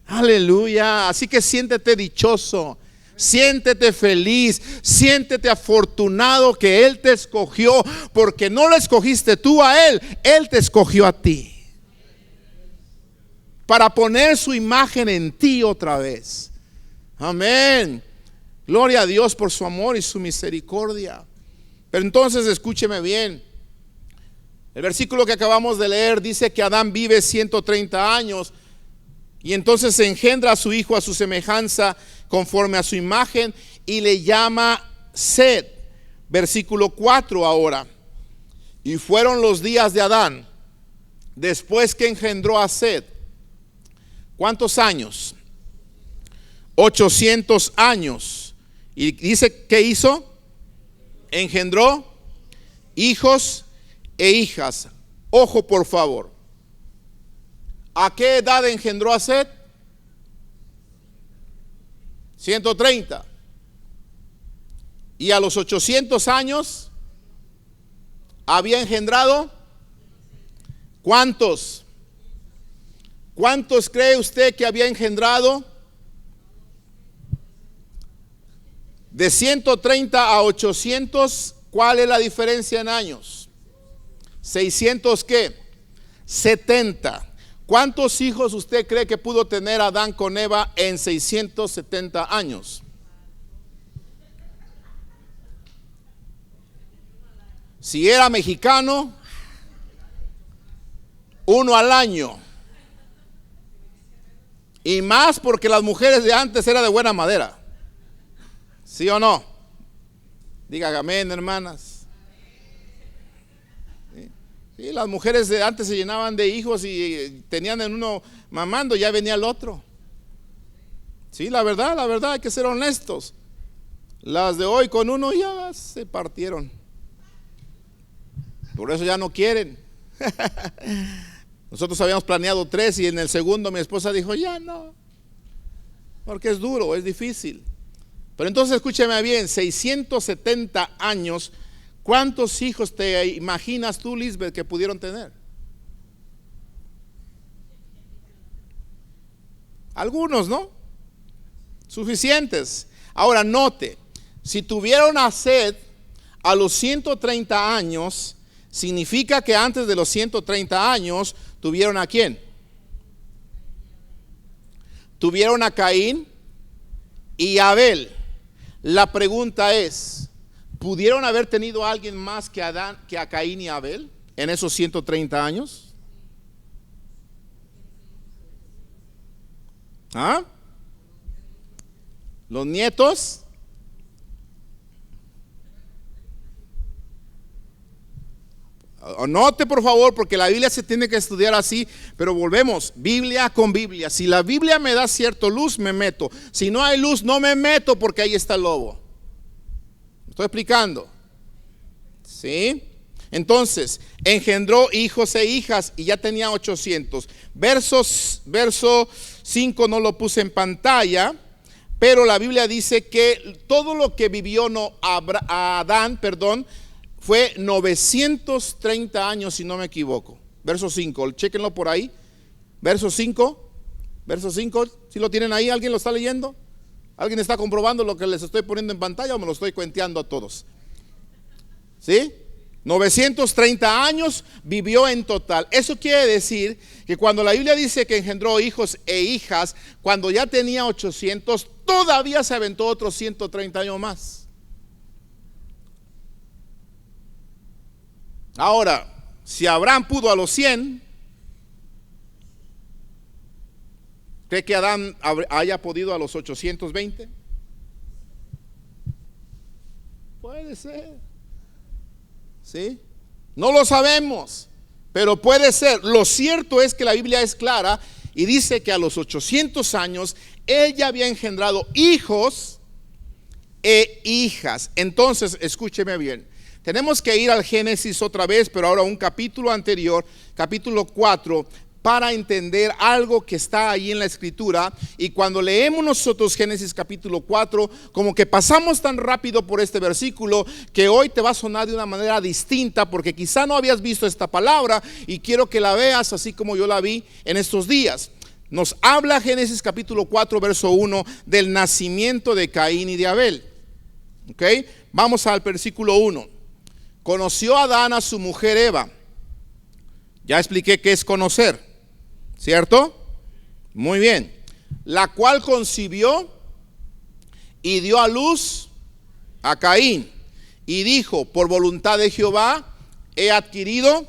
Aleluya. Así que siéntete dichoso, siéntete feliz, siéntete afortunado que Él te escogió, porque no lo escogiste tú a Él, Él te escogió a ti, para poner su imagen en ti otra vez. Amén. Gloria a Dios por su amor y su misericordia. Pero entonces escúcheme bien. El versículo que acabamos de leer dice que Adán vive 130 años. Y entonces se engendra a su hijo a su semejanza, conforme a su imagen, y le llama Set. Versículo 4 ahora. Y fueron los días de Adán, después que engendró a Set. ¿Cuántos años? 800 años. Y dice, ¿qué hizo? Engendró hijos e hijas. Ojo, por favor. ¿A qué edad engendró a Set? 130. Y a los 800 años había engendrado ¿cuántos? ¿Cuántos cree usted que había engendrado? De 130 a 800, ¿cuál es la diferencia en años? 600 ¿qué? 70. ¿Cuántos hijos usted cree que pudo tener Adán con Eva en 670 años? Si era mexicano, 1 al año. Y más porque las mujeres de antes eran de buena madera. ¿Sí o no? Diga amén, hermanas. Sí, las mujeres de antes se llenaban de hijos y tenían en uno mamando, ya venía el otro. Sí, la verdad, hay que ser honestos. Las de hoy con uno ya se partieron. Por eso ya no quieren. Nosotros habíamos planeado 3 y en el segundo mi esposa dijo, ya no. Porque es duro, es difícil. Pero entonces escúcheme bien, 670 años, ¿cuántos hijos te imaginas tú, Lisbeth, que pudieron tener? Algunos, ¿no? Suficientes. Ahora note, si tuvieron a Set a los 130 años, significa que antes de los 130 años tuvieron a ¿quién? Tuvieron a Caín y a Abel. La pregunta es, ¿pudieron haber tenido a alguien más que a Caín y a Abel en esos 130 años? ¿Ah? Los nietos. Anote por favor, porque la Biblia se tiene que estudiar así, pero volvemos, Biblia con Biblia. Si la Biblia me da cierta luz, me meto. Si no hay luz, no me meto, porque ahí está el lobo. ¿Me estoy explicando? ¿Sí? Entonces, engendró hijos e hijas y ya tenía 800. Verso 5 no lo puse en pantalla, pero la Biblia dice que todo lo que vivió Adán, fue 930 años, si no me equivoco. Verso 5, chéquenlo por ahí. Verso 5, si lo tienen ahí, ¿alguien lo está leyendo? ¿Alguien está comprobando lo que les estoy poniendo en pantalla o me lo estoy cuenteando a todos? ¿Sí? 930 años vivió en total. Eso quiere decir que cuando la Biblia dice que engendró hijos e hijas, cuando ya tenía 800, todavía se aventó otros 130 años más. Ahora, si Abraham pudo a los 100, ¿cree que Adán haya podido a los 820? Puede ser. ¿Sí? No lo sabemos, pero puede ser. Lo cierto es que la Biblia es clara y dice que a los 800 años él ya había engendrado hijos e hijas. Entonces, escúcheme bien. Tenemos que ir al Génesis otra vez, pero ahora un capítulo anterior, capítulo 4, para entender algo que está ahí en la escritura. Y cuando leemos nosotros Génesis capítulo 4, como que pasamos tan rápido por este versículo que hoy te va a sonar de una manera distinta, porque quizá no habías visto esta palabra y quiero que la veas así como yo la vi en estos días. Nos habla Génesis capítulo 4, verso 1 del nacimiento de Caín y de Abel. ¿Ok? Vamos al versículo 1. Conoció Adán a su mujer Eva. Ya expliqué qué es conocer, ¿cierto? Muy bien. La cual concibió y dio a luz a Caín. Y dijo, por voluntad de Jehová he adquirido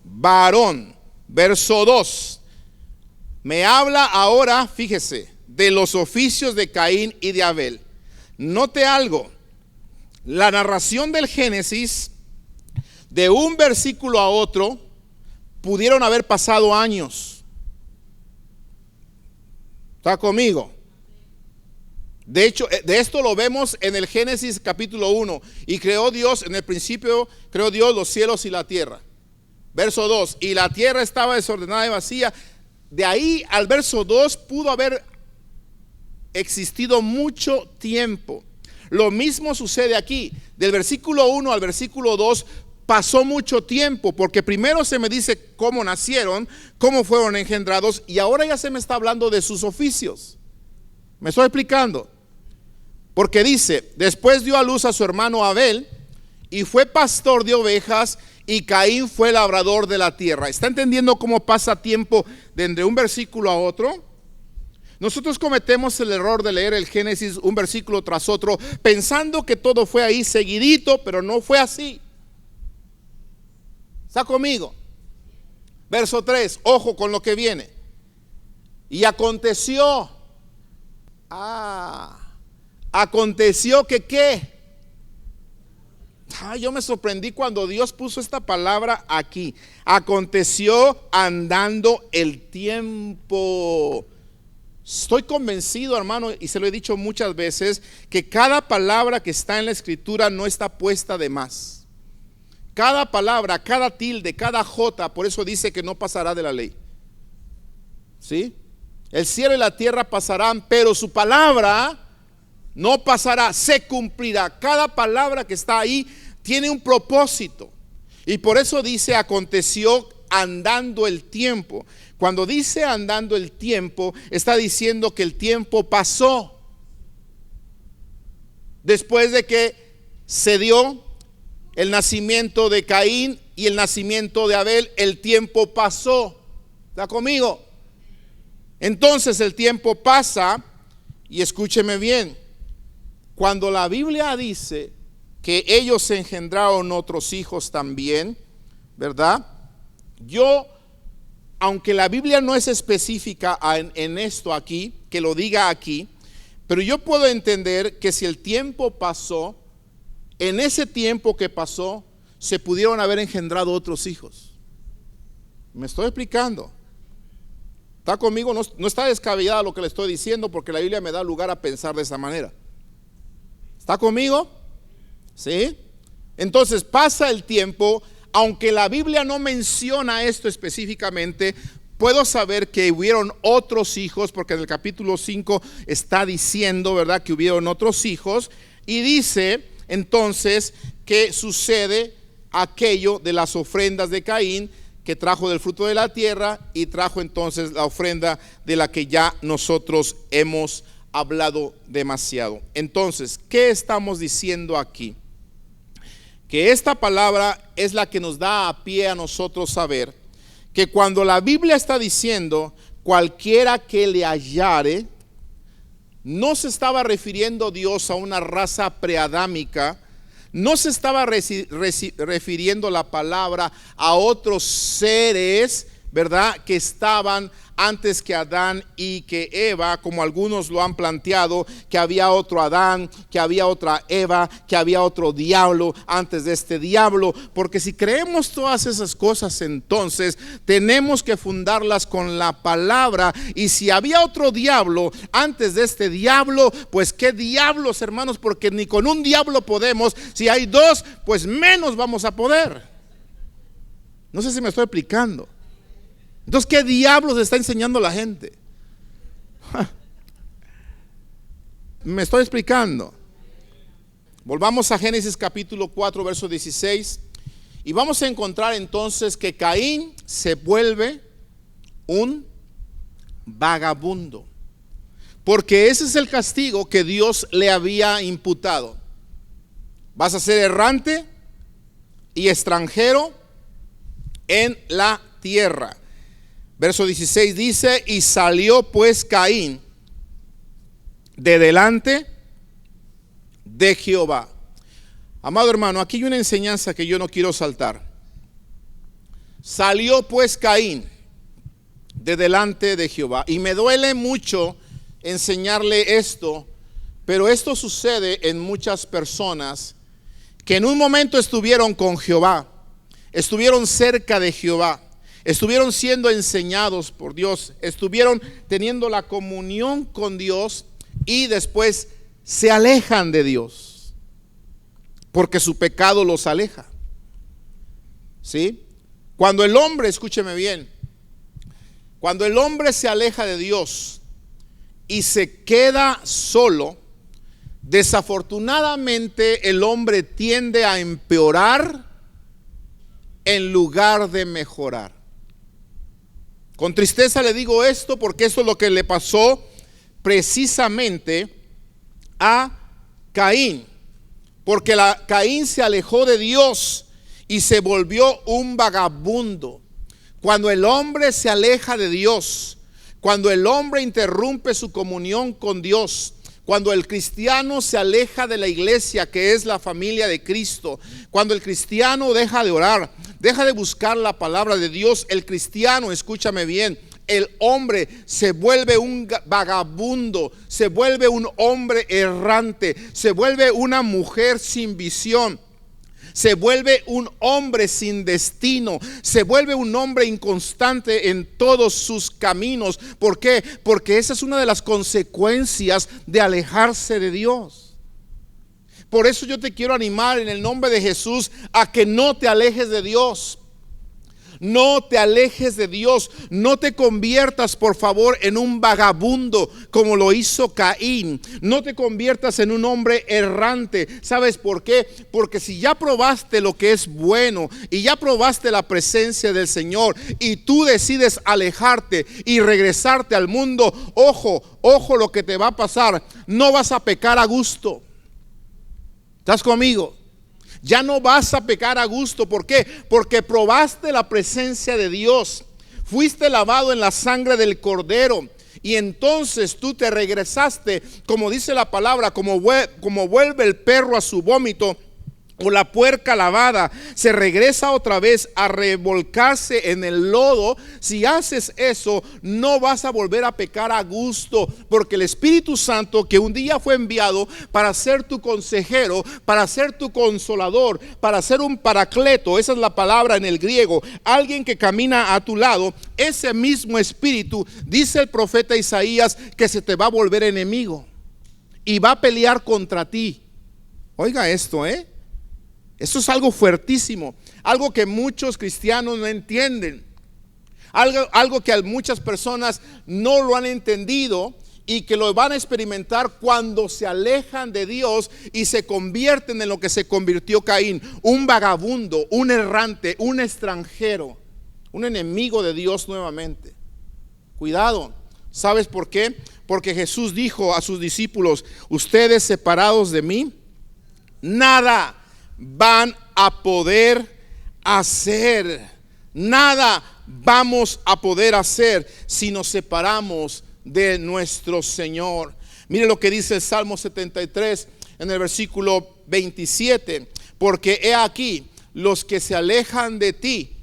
varón. Verso 2. Me habla ahora, fíjese, de los oficios de Caín y de Abel. Note algo. La narración del Génesis, de un versículo a otro, pudieron haber pasado años. ¿Está conmigo? De hecho, de esto lo vemos en el Génesis capítulo 1. Y creó Dios, en el principio creó Dios los cielos y la tierra. Verso 2, y la tierra estaba desordenada y vacía. De ahí al verso 2 pudo haber existido mucho tiempo. Lo mismo sucede aquí. Del versículo 1 al versículo 2 pasó mucho tiempo, porque primero se me dice cómo nacieron, cómo fueron engendrados, y ahora ya se me está hablando de sus oficios. ¿Me estoy explicando? Porque dice, después dio a luz a su hermano Abel, y fue pastor de ovejas, y Caín fue labrador de la tierra. ¿Está entendiendo cómo pasa tiempo de entre un versículo a otro? Nosotros cometemos el error de leer el Génesis un versículo tras otro, pensando que todo fue ahí seguidito, pero no fue así. ¿Está conmigo? Verso 3, ojo con lo que viene. Y aconteció. Aconteció que ¿qué? Yo me sorprendí cuando Dios puso esta palabra aquí. Aconteció andando el tiempo. Estoy convencido, hermano, y se lo he dicho muchas veces, que cada palabra que está en la escritura no está puesta de más. Cada palabra, cada tilde, cada jota, por eso dice que no pasará de la ley. ¿Sí? El cielo y la tierra pasarán, pero su palabra no pasará, se cumplirá. Cada palabra que está ahí tiene un propósito. Y por eso dice, aconteció andando el tiempo. Cuando dice andando el tiempo, está diciendo que el tiempo pasó. Después de que se dio el nacimiento de Caín y el nacimiento de Abel, el tiempo pasó. ¿Está conmigo? Entonces el tiempo pasa, y escúcheme bien, cuando la Biblia dice que ellos engendraron otros hijos también, ¿verdad? Yo, aunque la Biblia no es específica en esto aquí, que lo diga aquí, pero yo puedo entender que si el tiempo pasó, en ese tiempo que pasó, se pudieron haber engendrado otros hijos. ¿Me estoy explicando? ¿Está conmigo? No está descabellada lo que le estoy diciendo, porque la Biblia me da lugar a pensar de esa manera. ¿Está conmigo? ¿Sí? Entonces pasa el tiempo, aunque la Biblia no menciona esto específicamente, puedo saber que hubieron otros hijos, porque en el capítulo 5 está diciendo, ¿verdad?, que hubieron otros hijos, y dice entonces que sucede aquello de las ofrendas de Caín, que trajo del fruto de la tierra, y trajo entonces la ofrenda de la que ya nosotros hemos hablado demasiado. Entonces, ¿qué estamos diciendo aquí? Que esta palabra es la que nos da a pie a nosotros saber que cuando la Biblia está diciendo cualquiera que le hallare, no se estaba refiriendo Dios a una raza preadámica, no se estaba refiriendo la palabra a otros seres, ¿verdad?, que estaban antes que Adán y que Eva, como algunos lo han planteado, que había otro Adán, que había otra Eva, que había otro diablo antes de este diablo. Porque si creemos todas esas cosas, entonces tenemos que fundarlas con la palabra. Y si había otro diablo antes de este diablo, pues qué diablos, hermanos, porque ni con un diablo podemos. Si hay dos, pues menos vamos a poder. No sé si me estoy explicando. Entonces, ¿qué diablos está enseñando la gente? Me estoy explicando. Volvamos a Génesis capítulo 4, verso 16. Y vamos a encontrar entonces que Caín se vuelve un vagabundo. Porque ese es el castigo que Dios le había imputado. Vas a ser errante y extranjero en la tierra. Verso 16 dice: y salió pues Caín de delante de Jehová. Amado hermano, aquí hay una enseñanza que yo no quiero saltar. Salió pues Caín de delante de Jehová. Y me duele mucho enseñarle esto, pero esto sucede en muchas personas que en un momento estuvieron con Jehová, estuvieron cerca de Jehová, estuvieron siendo enseñados por Dios, estuvieron teniendo la comunión con Dios, y después se alejan de Dios porque su pecado los aleja. ¿Sí? Cuando el hombre, escúcheme bien, cuando el hombre se aleja de Dios y se queda solo, desafortunadamente el hombre tiende a empeorar en lugar de mejorar. Con tristeza le digo esto, porque eso es lo que le pasó precisamente a Caín. Porque Caín se alejó de Dios y se volvió un vagabundo. Cuando el hombre se aleja de Dios, cuando el hombre interrumpe su comunión con Dios, cuando el cristiano se aleja de la iglesia, que es la familia de Cristo, cuando el cristiano deja de orar, deja de buscar la palabra de Dios, el cristiano, escúchame bien, el hombre se vuelve un vagabundo, se vuelve un hombre errante, se vuelve una mujer sin visión, se vuelve un hombre sin destino, se vuelve un hombre inconstante en todos sus caminos. ¿Por qué? Porque esa es una de las consecuencias de alejarse de Dios. Por eso yo te quiero animar en el nombre de Jesús a que no te alejes de Dios. No te alejes de Dios. No te conviertas, por favor, en un vagabundo como lo hizo Caín. No te conviertas en un hombre errante. ¿Sabes por qué? Porque si ya probaste lo que es bueno y ya probaste la presencia del Señor y tú decides alejarte y regresarte al mundo, ojo lo que te va a pasar. No vas a pecar a gusto. ¿Estás conmigo? Ya no vas a pecar a gusto. ¿Por qué? Porque probaste la presencia de Dios. Fuiste lavado en la sangre del Cordero. Y entonces tú te regresaste, como dice la palabra, como vuelve el perro a su vómito, o la puerca lavada, se regresa otra vez a revolcarse en el lodo. Si haces eso, no vas a volver a pecar a gusto, porque el Espíritu Santo, que un día fue enviado para ser tu consejero, para ser tu consolador, para ser un paracleto, esa es la palabra en el griego, alguien que camina a tu lado, ese mismo Espíritu, dice el profeta Isaías, que se te va a volver enemigo y va a pelear contra ti. Oiga esto, esto es algo fuertísimo, algo que muchos cristianos no entienden, algo que muchas personas no lo han entendido y que lo van a experimentar cuando se alejan de Dios y se convierten en lo que se convirtió Caín, un vagabundo, un errante, un extranjero, un enemigo de Dios nuevamente. Cuidado, ¿sabes por qué? Porque Jesús dijo a sus discípulos: ustedes separados de mí, nada van a poder hacer. Nada vamos a poder hacer si nos separamos de nuestro Señor. Mire lo que dice el Salmo 73 en el versículo 27. Porque he aquí, los que se alejan de ti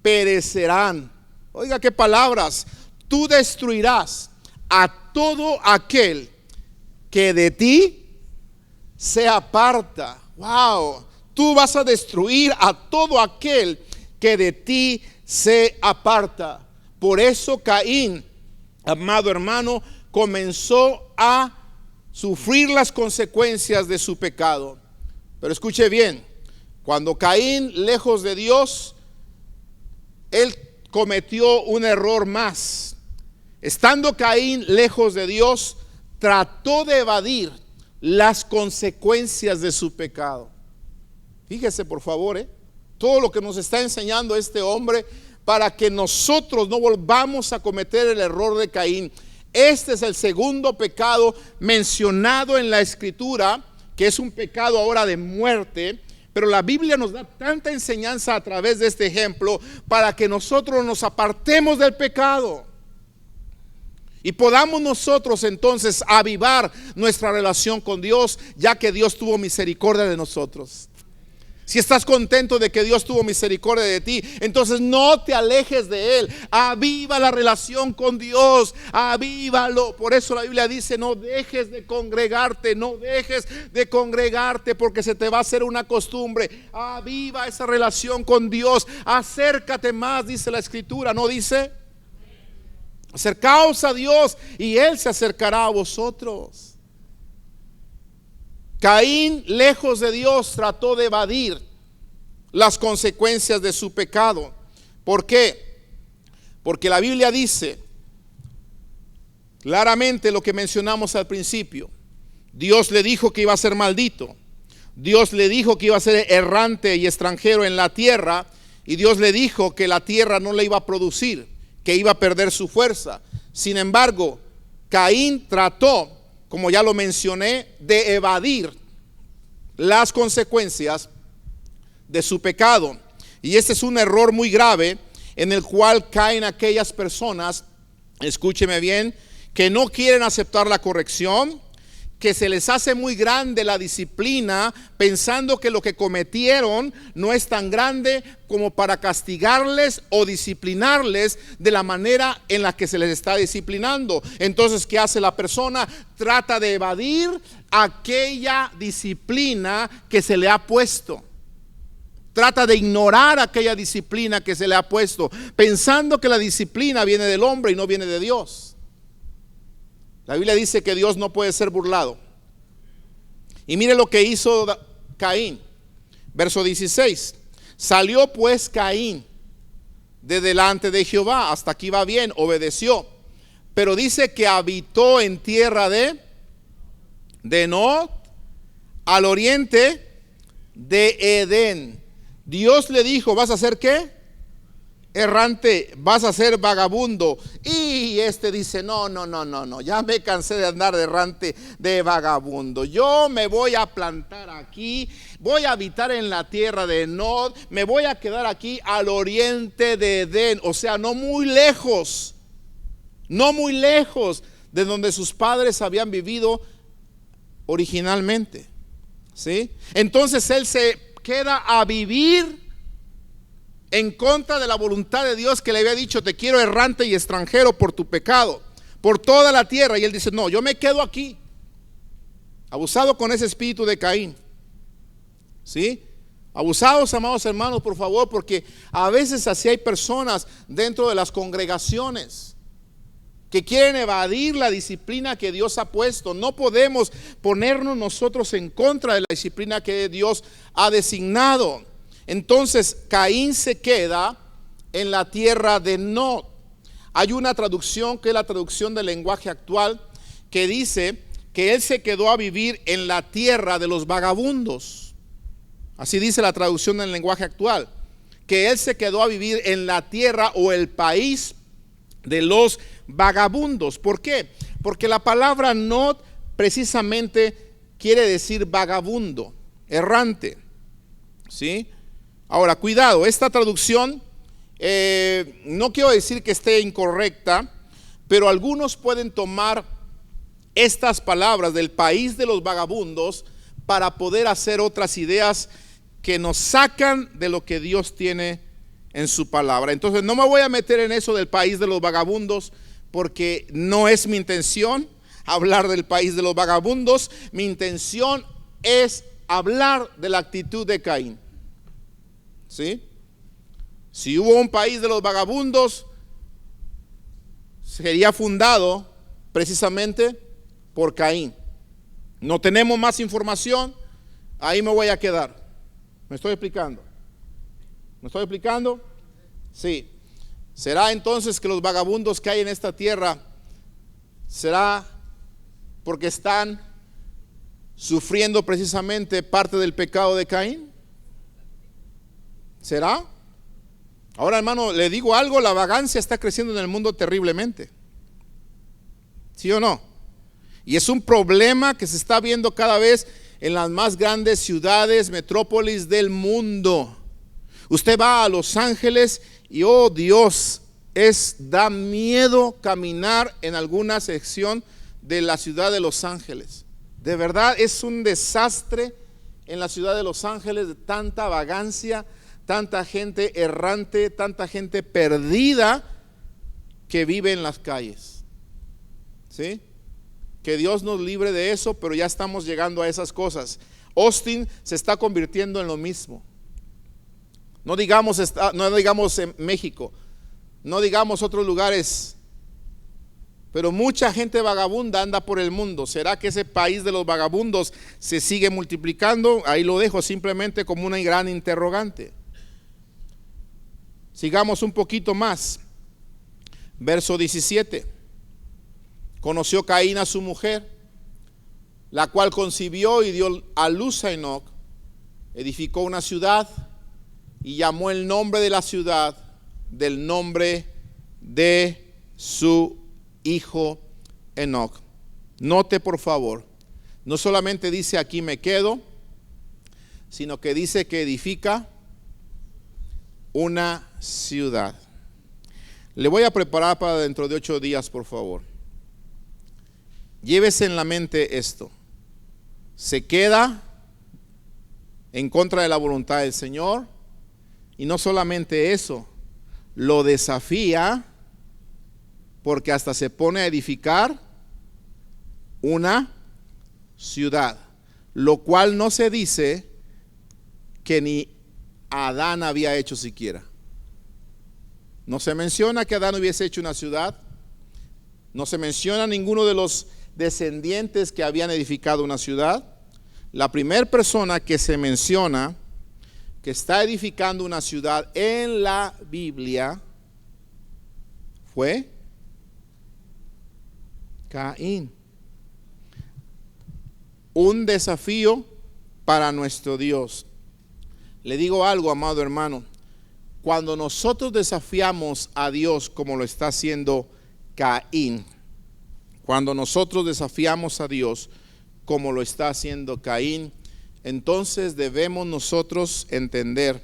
perecerán. Oiga qué palabras. Tú destruirás a todo aquel que de ti se aparta. Wow. Tú vas a destruir a todo aquel que de ti se aparta. Por eso Caín, amado hermano, comenzó a sufrir las consecuencias de su pecado. Pero escuche bien, cuando Caín, lejos de Dios, él cometió un error más. Estando Caín lejos de Dios, trató de evadir las consecuencias de su pecado. Fíjese por favor, todo lo que nos está enseñando este hombre para que nosotros no volvamos a cometer el error de Caín. Este es el segundo pecado mencionado en la Escritura, que es un pecado ahora de muerte. Pero la Biblia nos da tanta enseñanza a través de este ejemplo para que nosotros nos apartemos del pecado y podamos nosotros entonces avivar nuestra relación con Dios, ya que Dios tuvo misericordia de nosotros. Si estás contento de que Dios tuvo misericordia de ti, entonces no te alejes de Él. Aviva la relación con Dios, avívalo. Por eso la Biblia dice: no dejes de congregarte, no dejes de congregarte, porque se te va a hacer una costumbre. Aviva esa relación con Dios, acércate más, dice la Escritura, ¿no dice? Acercaos a Dios y Él se acercará a vosotros. Caín, lejos de Dios, trató de evadir las consecuencias de su pecado. ¿Por qué? Porque la Biblia dice claramente lo que mencionamos al principio. Dios le dijo que iba a ser maldito. Dios le dijo que iba a ser errante y extranjero en la tierra. Y Dios le dijo que la tierra no le iba a producir, que iba a perder su fuerza. Sin embargo, Caín trató, como ya lo mencioné, de evadir las consecuencias de su pecado. Y este es un error muy grave en el cual caen aquellas personas, escúcheme bien, que no quieren aceptar la corrección, que se les hace muy grande la disciplina, pensando que lo que cometieron no es tan grande como para castigarles o disciplinarles de la manera en la que se les está disciplinando. Entonces, ¿qué hace la persona? Trata de evadir aquella disciplina que se le ha puesto. Trata de ignorar aquella disciplina que se le ha puesto, pensando que la disciplina viene del hombre y no viene de Dios. La Biblia dice que Dios no puede ser burlado. Y mire lo que hizo Caín. Verso 16. Salió pues Caín de delante de Jehová. Hasta aquí va bien, obedeció. Pero dice que habitó en tierra de Nod, al oriente de Edén. Dios le dijo, ¿vas a ser qué? Errante, vas a ser vagabundo. Y este dice, no, ya me cansé de andar de errante, de vagabundo. Yo me voy a plantar aquí, voy a habitar en la tierra de Nod, me voy a quedar aquí al oriente de Edén. O sea, no muy lejos de donde sus padres habían vivido originalmente. ¿Sí? Entonces él se queda a vivir en contra de la voluntad de Dios, que le había dicho, te quiero errante y extranjero por tu pecado, por toda la tierra. Y él dice, no, yo me quedo aquí. Abusado con ese espíritu de Caín. ¿Sí? Abusados, amados hermanos, por favor, porque a veces así hay personas dentro de las congregaciones que quieren evadir la disciplina que Dios ha puesto. No podemos ponernos nosotros en contra de la disciplina que Dios ha designado. Entonces Caín se queda en la tierra de Nod. Hay una traducción que es la traducción del lenguaje actual, que dice que él se quedó a vivir en la tierra de los vagabundos. Así dice la traducción del lenguaje actual, que él se quedó a vivir en la tierra o el país de los vagabundos. ¿Por qué? Porque la palabra Nod precisamente quiere decir vagabundo, errante. ¿Sí? Ahora, cuidado, esta traducción no quiero decir que esté incorrecta, pero algunos pueden tomar estas palabras del país de los vagabundos para poder hacer otras ideas que nos sacan de lo que Dios tiene en su palabra. Entonces no me voy a meter en eso del país de los vagabundos, porque no es mi intención hablar del país de los vagabundos. Mi intención es hablar de la actitud de Caín. ¿Sí? Si hubo un país de los vagabundos, sería fundado precisamente por Caín. No tenemos más información, ahí me voy a quedar. ¿Me estoy explicando? ¿Me estoy explicando? Sí. ¿Será entonces que los vagabundos que hay en esta tierra, será porque están sufriendo precisamente parte del pecado de Caín? ¿Será? Ahora, hermano, le digo algo, la vagancia está creciendo en el mundo terriblemente. ¿Sí o no? Y es un problema que se está viendo cada vez en las más grandes ciudades, metrópolis del mundo. Usted va a Los Ángeles y, oh Dios, da miedo caminar en alguna sección de la ciudad de Los Ángeles. De verdad es un desastre en la ciudad de Los Ángeles, de tanta vagancia, tanta gente errante, tanta gente perdida que vive en las calles. ¿Sí? Que Dios nos libre de eso, pero ya estamos llegando a esas cosas. Austin se está convirtiendo en lo mismo. No digamos en México, no digamos otros lugares, pero mucha gente vagabunda anda por el mundo. ¿Será que ese país de los vagabundos se sigue multiplicando? Ahí lo dejo simplemente como una gran interrogante. Sigamos un poquito más. Verso 17. Conoció Caín a su mujer, la cual concibió y dio a luz a Enoc. Edificó una ciudad y llamó el nombre de la ciudad del nombre de su hijo Enoc. Note por favor, no solamente dice aquí me quedo, sino que dice que edifica una ciudad. Le voy a preparar para dentro de 8 días, por favor. Llévese en la mente esto. Se queda en contra de la voluntad del Señor, y no solamente eso, lo desafía, porque hasta se pone a edificar una ciudad, lo cual no se dice que ni Adán había hecho siquiera. No se menciona que Adán hubiese hecho una ciudad, no se menciona ninguno de los descendientes que habían edificado una ciudad. La primera persona que se menciona que está edificando una ciudad en la Biblia fue Caín. Un desafío para nuestro Dios. Le digo algo, amado hermano. Cuando nosotros desafiamos a Dios como lo está haciendo Caín, cuando nosotros desafiamos a Dios como lo está haciendo Caín, entonces debemos nosotros entender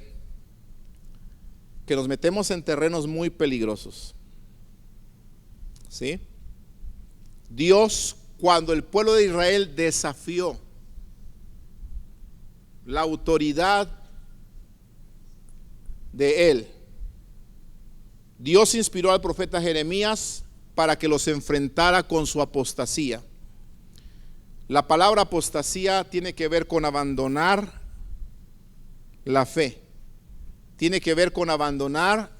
que nos metemos en terrenos muy peligrosos. ¿Sí? Dios, cuando el pueblo de Israel desafió la autoridad de él, Dios inspiró al profeta Jeremías para que los enfrentara con su apostasía. La palabra apostasía tiene que ver con abandonar la fe, tiene que ver con abandonar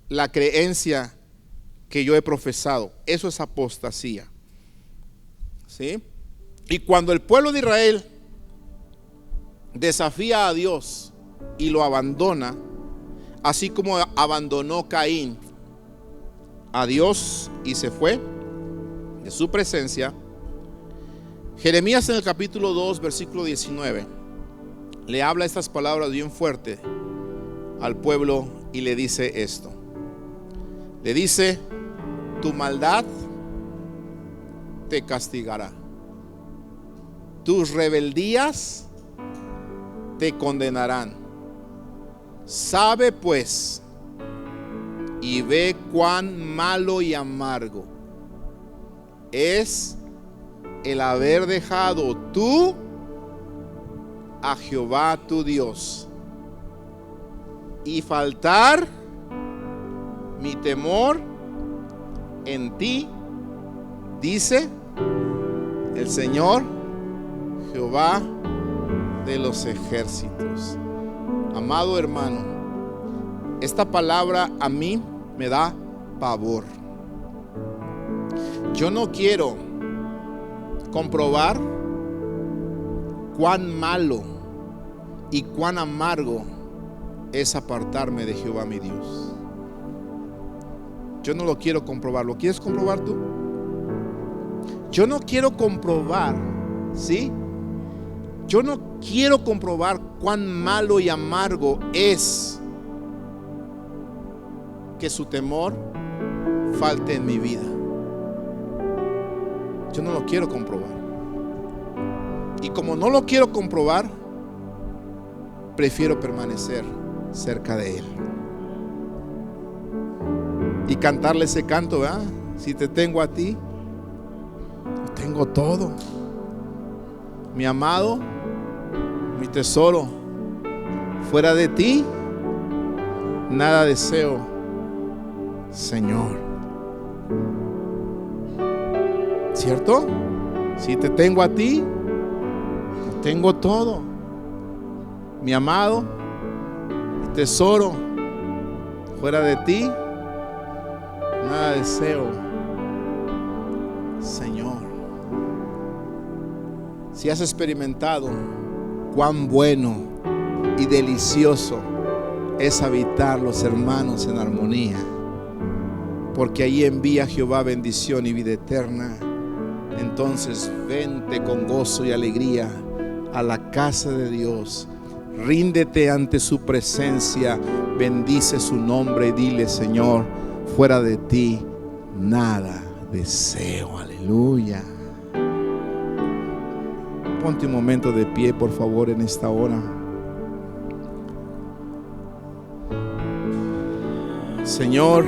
la creencia que yo he profesado. Eso es apostasía. ¿Sí? Y cuando el pueblo de Israel desafía a Dios y lo abandona, así como abandonó Caín a Dios y se fue de su presencia, Jeremías en el capítulo 2, versículo 19, le habla estas palabras bien fuerte al pueblo y le dice esto. Le dice: tu maldad te castigará, tus rebeldías te condenarán. Sabe pues y ve cuán malo y amargo es el haber dejado tú a Jehová tu Dios y faltar mi temor en ti, dice el Señor Jehová de los ejércitos. Amado hermano, esta palabra a mí me da pavor. Yo no quiero comprobar cuán malo y cuán amargo es apartarme de Jehová mi Dios. Yo no lo quiero comprobar. ¿Lo quieres comprobar tú? Yo no quiero comprobar, ¿sí? Yo no quiero comprobar cuán malo y amargo es que su temor falte en mi vida. Yo no lo quiero comprobar. Y como no lo quiero comprobar, prefiero permanecer cerca de Él y cantarle ese canto, ¿verdad? Si te tengo a ti, tengo todo. Mi amado, mi tesoro, fuera de ti nada deseo, Señor. ¿Cierto? Si te tengo a ti, tengo todo. Mi amado, mi tesoro, fuera de ti nada deseo, Señor. Si has experimentado cuán bueno y delicioso es habitar los hermanos en armonía, porque ahí envía Jehová bendición y vida eterna, entonces vente con gozo y alegría a la casa de Dios. Ríndete ante su presencia, bendice su nombre y dile: Señor, fuera de ti nada deseo. Aleluya. Ponte un momento de pie, por favor, en esta hora. Señor,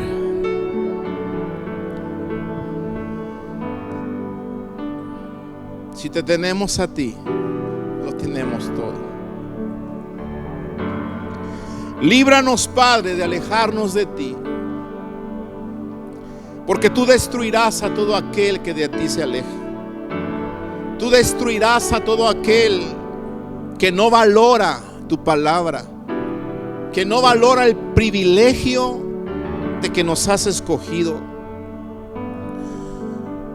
si te tenemos a ti, lo tenemos todo. Líbranos, Padre, de alejarnos de ti, porque tú destruirás a todo aquel que de ti se aleja. Tú destruirás a todo aquel que no valora tu palabra, que no valora el privilegio de que nos has escogido.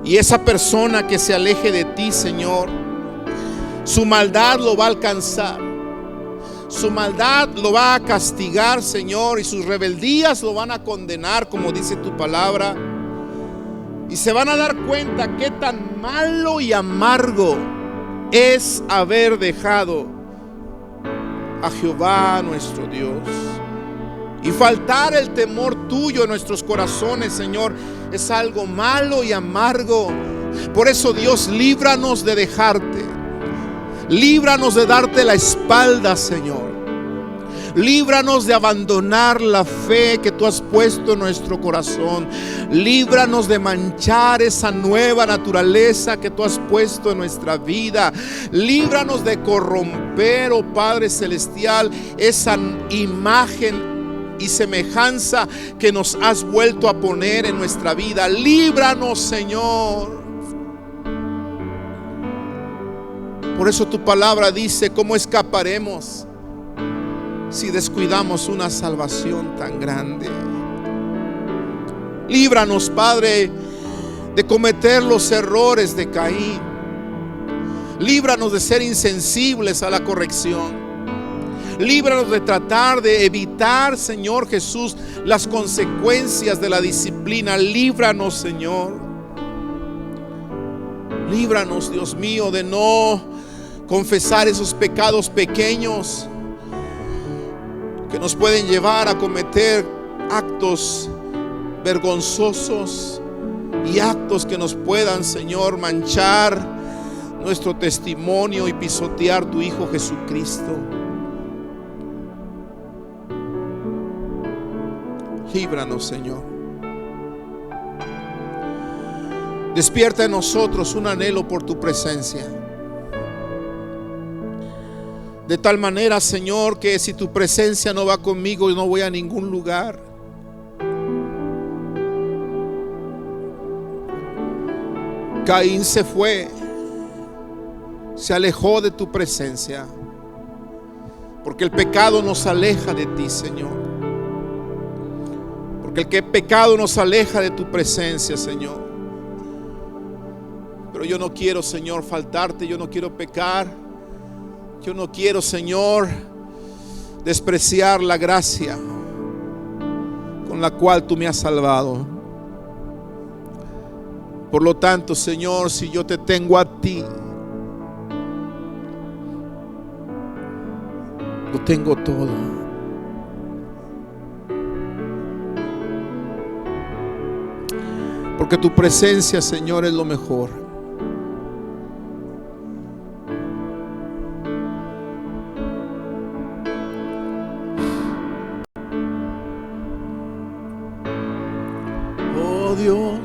Y esa persona que se aleje de ti, Señor, su maldad lo va a alcanzar, su maldad lo va a castigar, Señor, y sus rebeldías lo van a condenar, como dice tu palabra. Y se van a dar cuenta qué tan malo y amargo es haber dejado a Jehová nuestro Dios. Y faltar el temor tuyo en nuestros corazones, Señor, es algo malo y amargo. Por eso, Dios, líbranos de dejarte. Líbranos de darte la espalda, Señor. Líbranos de abandonar la fe que tú has puesto en nuestro corazón. Líbranos de manchar esa nueva naturaleza que tú has puesto en nuestra vida. Líbranos de corromper, oh Padre Celestial, esa imagen y semejanza que nos has vuelto a poner en nuestra vida. Líbranos, Señor. Por eso tu palabra dice: ¿cómo escaparemos si descuidamos una salvación tan grande? Líbranos, Padre, de cometer los errores de Caín. Líbranos de ser insensibles a la corrección. Líbranos de tratar de evitar, Señor Jesús, las consecuencias de la disciplina. Líbranos, Señor. Líbranos, Dios mío, de no confesar esos pecados pequeños que nos pueden llevar a cometer actos vergonzosos y actos que nos puedan, Señor, manchar nuestro testimonio y pisotear tu Hijo Jesucristo. Líbranos, Señor. Despierta en nosotros un anhelo por tu presencia. De tal manera, Señor, que si tu presencia no va conmigo, yo no voy a ningún lugar. Caín se fue, se alejó de tu presencia, porque el pecado nos aleja de ti, Señor. Porque el pecado nos aleja de tu presencia, Señor. Pero yo no quiero, Señor, faltarte. Yo no quiero pecar. Yo no quiero, Señor, despreciar la gracia con la cual tú me has salvado. Por lo tanto, Señor, si yo te tengo a ti, lo tengo todo. Porque tu presencia, Señor, es lo mejor. Oh Dios,